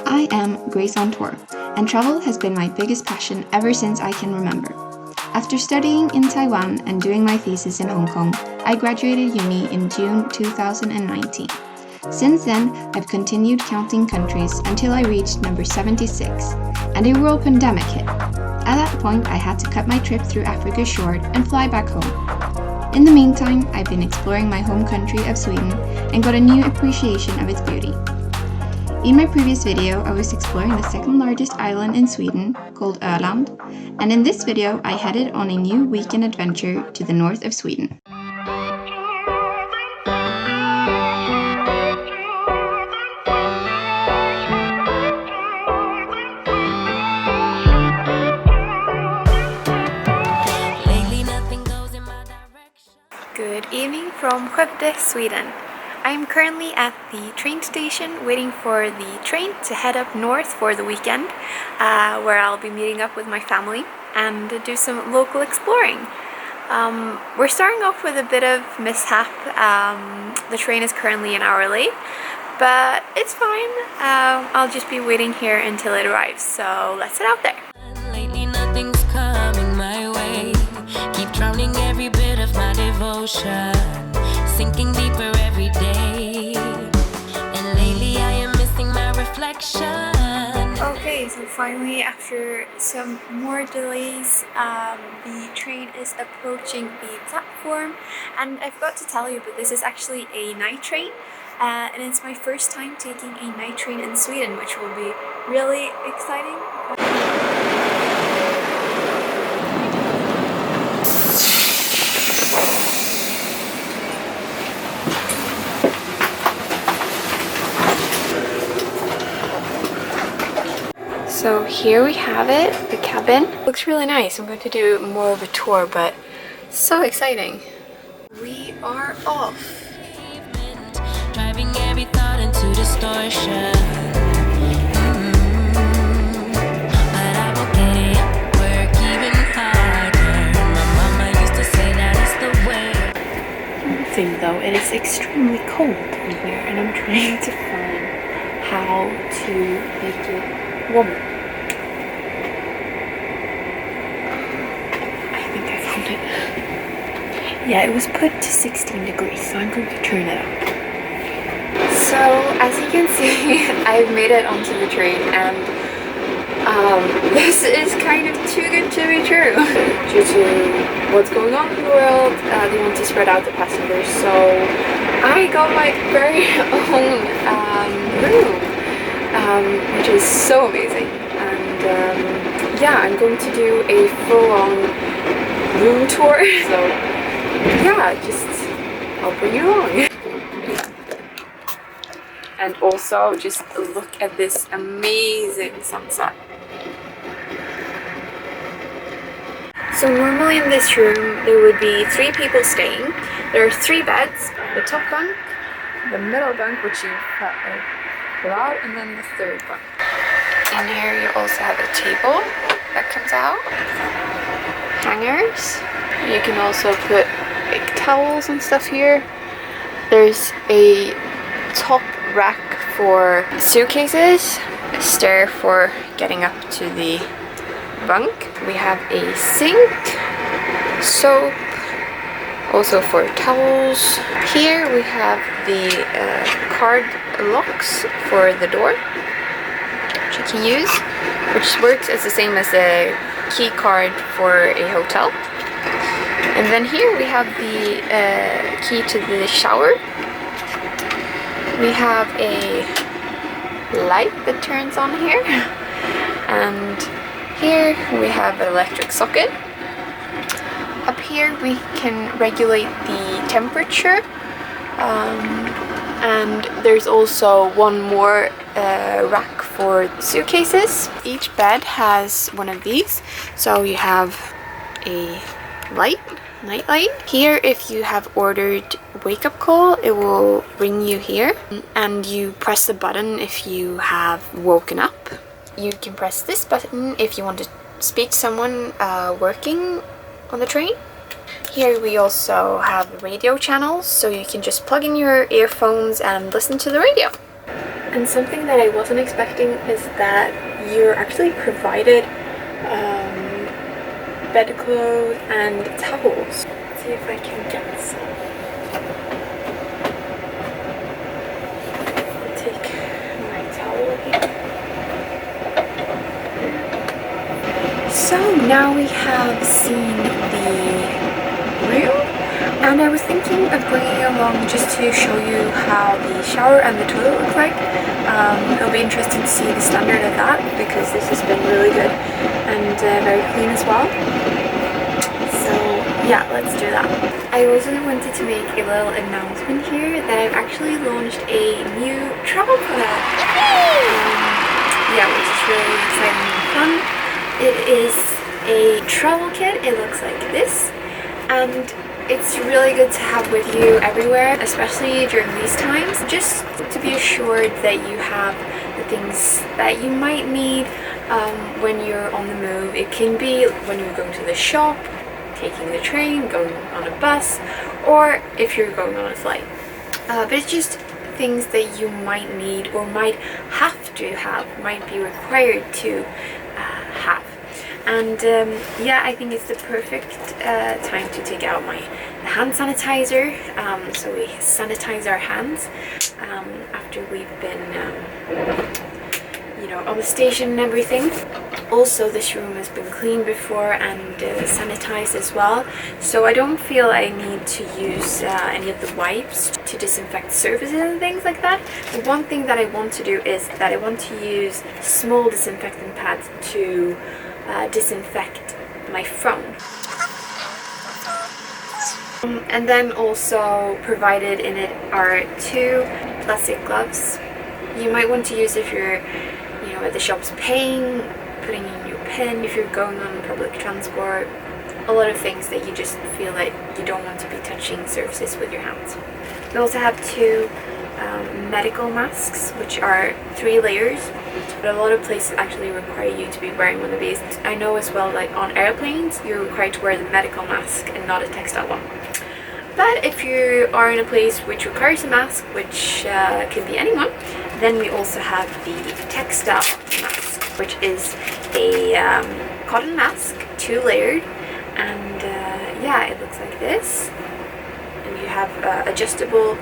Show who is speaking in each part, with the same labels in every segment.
Speaker 1: I am Grace on tour, and travel has been my biggest passion ever since I can remember. After studying in Taiwan and doing my thesis in Hong Kong, I graduated uni in June 2019. Since then, I've continued counting countries until I reached number 76, and a world pandemic hit. At that point, I had to cut my trip through Africa short and fly back home. In the meantime, I've been exploring my home country of Sweden and got a new appreciation of its beauty. In my previous video, I was exploring the second largest island in Sweden, called Öland, and in this video, I headed on a new weekend adventure to the north of Sweden. Good evening from Skövde, Sweden. I am currently at the train station waiting for the train to head up north for the weekend, where I'll be meeting up with my family and do some local exploring. We're starting off with a bit of mishap. The train is currently an hour late, but it's fine. I'll just be waiting here until it arrives, so let's head out there.
Speaker 2: Lately nothing's coming my way. Keep drowning every bit of my devotion, sinking deeper every day. And lately I am missing my reflection.
Speaker 1: Okay, so finally, after some more delays, the train is approaching the platform. And I forgot to tell you, but this is actually a night train. And it's my first time taking a night train in Sweden, which will be really exciting. So here we have it, the cabin. Looks really nice. I'm going to do more of a tour, but so exciting. We are off.
Speaker 2: Driving every thought into distortion. But I will get it, work even harder. My mama used to say that is the way.
Speaker 1: One thing though, it is extremely cold in here, and I'm trying to find how to make it warmer. Yeah, it was put to 16 degrees, so I'm going to turn it up. So, as you can see, I've made it onto the train, and this is kind of too good to be true. Due to what's going on in the world, they want to spread out the passengers, so I got my very own room, which is so amazing. And yeah, I'm going to do a full-on room tour, so yeah, I'll bring you along. And also, just look at this amazing sunset. So normally in this room, there would be 3 people staying. There are 3 beds, the top bunk, the middle bunk, which you pull out, and then the 3rd bunk. In here you also have a table that comes out, hangers. You can also put like towels and stuff here. There's a top rack for suitcases, a stair for getting up to the bunk. We have a sink, soap, also for towels. Here we have the card locks for the door, which you can use, which works as the same as a key card for a hotel. And then here we have the key to the shower. We have a light that turns on here. And here we have an electric socket. Up here we can regulate the temperature. And there's also one more rack for suitcases. Each bed has one of these. So you have a night light. Here, if you have ordered wake up call, it will ring you here, and you press the button if you have woken up. You can press this button if you want to speak to someone working on the train. Here we also have radio channels, so you can just plug in your earphones and listen to the radio. And something that I wasn't expecting is that you're actually provided bedclothes and towels. Let's see if I can get some. I'll take my towel here. So now we have seen the room, and I was thinking of bringing you along just to show you how the shower and the toilet look like. It'll be interesting to see the standard of that because this has been really good and very clean as well. So yeah, let's do that. I also wanted to make a little announcement here that I've actually launched a new travel product. Yeah, which is really exciting and fun. It is a travel kit. It looks like this, and it's really good to have with you everywhere, especially during these times, just to be assured that you have the things that you might need when you're on the move. It can be when you're going to the shop, taking the train, going on a bus, or if you're going on a flight. But it's just things that you might need or might have to have, might be required to have. And yeah, I think it's the perfect time to take out my hand sanitizer. So we sanitize our hands after we've been, you know, on the station and everything. Also, this room has been cleaned before and sanitized as well, so I don't feel I need to use any of the wipes to disinfect surfaces and things like that. But one thing that I want to do is that I want to use small disinfectant pads to disinfect my phone. And then also provided in it are 2 plastic gloves. You might want to use if you're, you know, at the shops paying, putting in your PIN, if you're going on public transport, a lot of things that you just feel like you don't want to be touching surfaces with your hands. We also have 2 medical masks, which are 3 layers, but a lot of places actually require you to be wearing one of these. I know as well, like on airplanes, you're required to wear the medical mask and not a textile one. But if you are in a place which requires a mask, which can be anyone, then we also have the textile mask, which is a cotton mask, 2-layered, and yeah, it looks like this. And you have adjustable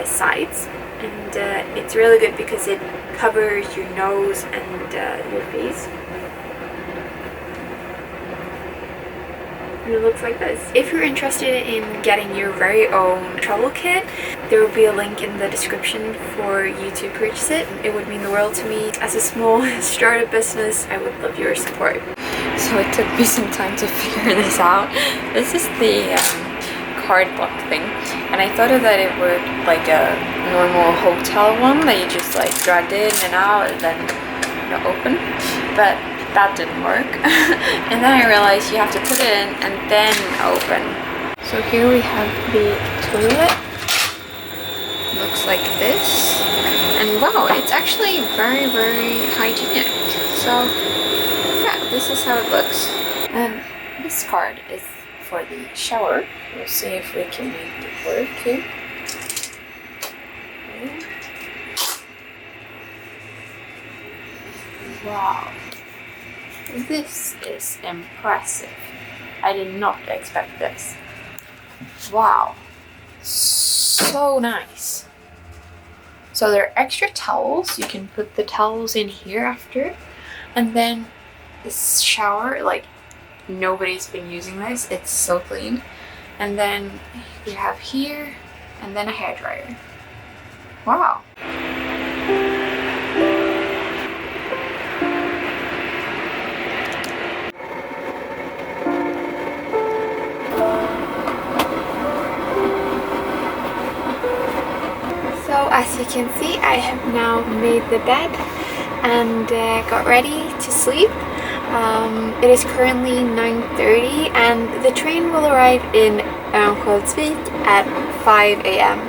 Speaker 1: sides, and it's really good because it covers your nose and your face. And it looks like this. If you're interested in getting your very own travel kit, there will be a link in the description for you to purchase it. It would mean the world to me. As a small startup business, I would love your support. So it took me some time to figure this out. This is the card block thing, and I thought that it worked like a normal hotel one that you just like dragged in and out and then, you know, open, but that didn't work. And then I realized you have to put it in and then open. So here we have the toilet. Looks like this, and wow, it's actually very, very hygienic. So yeah, this is how it looks. And this card is for the shower. We'll see if we can make it work here. Okay. Wow, this is impressive. I did not expect this. Wow, so nice. So there are extra towels. You can put the towels in here after, and then this shower, like, nobody's been using this. It's so clean. And then you have here, and then a hairdryer. Wow. So as you can see, I have now made the bed and got ready to sleep. It is currently 9:30 and the train will arrive in Örnsköldsvik at 5 a.m.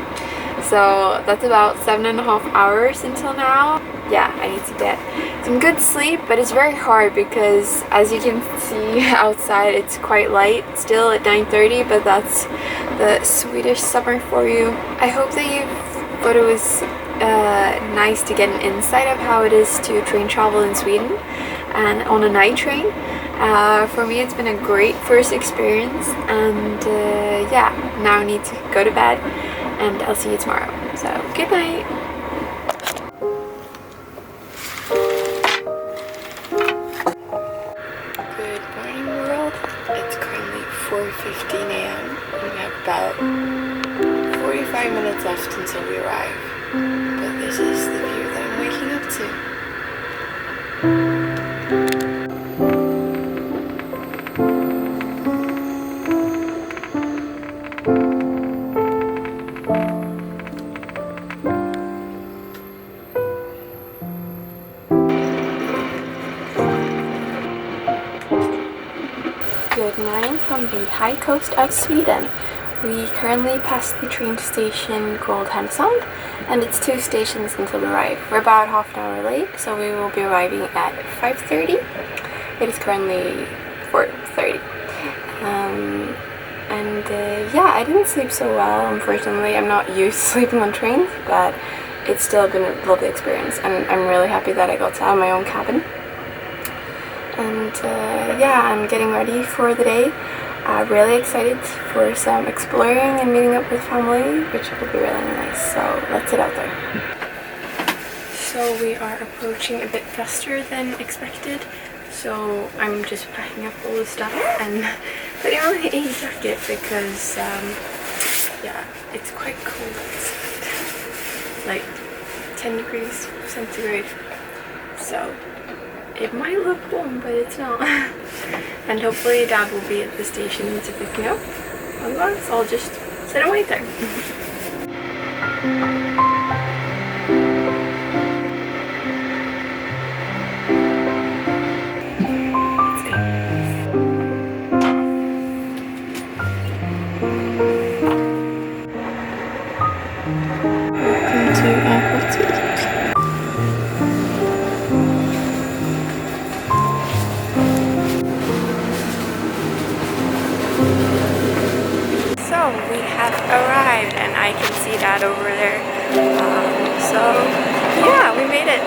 Speaker 1: So that's about 7.5 hours until now. Yeah, I need to get some good sleep, but it's very hard because as you can see outside, it's quite light still at 9:30, but that's the Swedish summer for you. I hope that you thought it was nice to get an insight of how it is to train travel in Sweden and on a night train. For me it's been a great first experience, and yeah, now I need to go to bed and I'll see you tomorrow. So good night! Good morning world. It's currently 4:15 a.m. and we have about 45 minutes left until we arrive. But this is the view that I'm waking up to. Good morning from the high coast of Sweden. We currently passed the train station called Härnösand, and it's 2 stations until we arrive. We're about half an hour late, so we will be arriving at 5:30. It is currently 4:30. Yeah, I didn't sleep so well, unfortunately. I'm not used to sleeping on trains, but it's still been a lovely experience, and I'm really happy that I got to have my own cabin. And yeah, I'm getting ready for the day. Really excited for some exploring and meeting up with family, which will be really nice. So let's get out there. So we are approaching a bit faster than expected. So I'm just packing up all the stuff and putting on a jacket because yeah, it's quite cold outside. Like 10 degrees centigrade. So it might look warm, but it's not. And hopefully Dad will be at the station to pick me up. Otherwise, I'll just sit and wait there. Welcome to our boutique. So we have arrived, and I can see Dad over there. So yeah, we made it.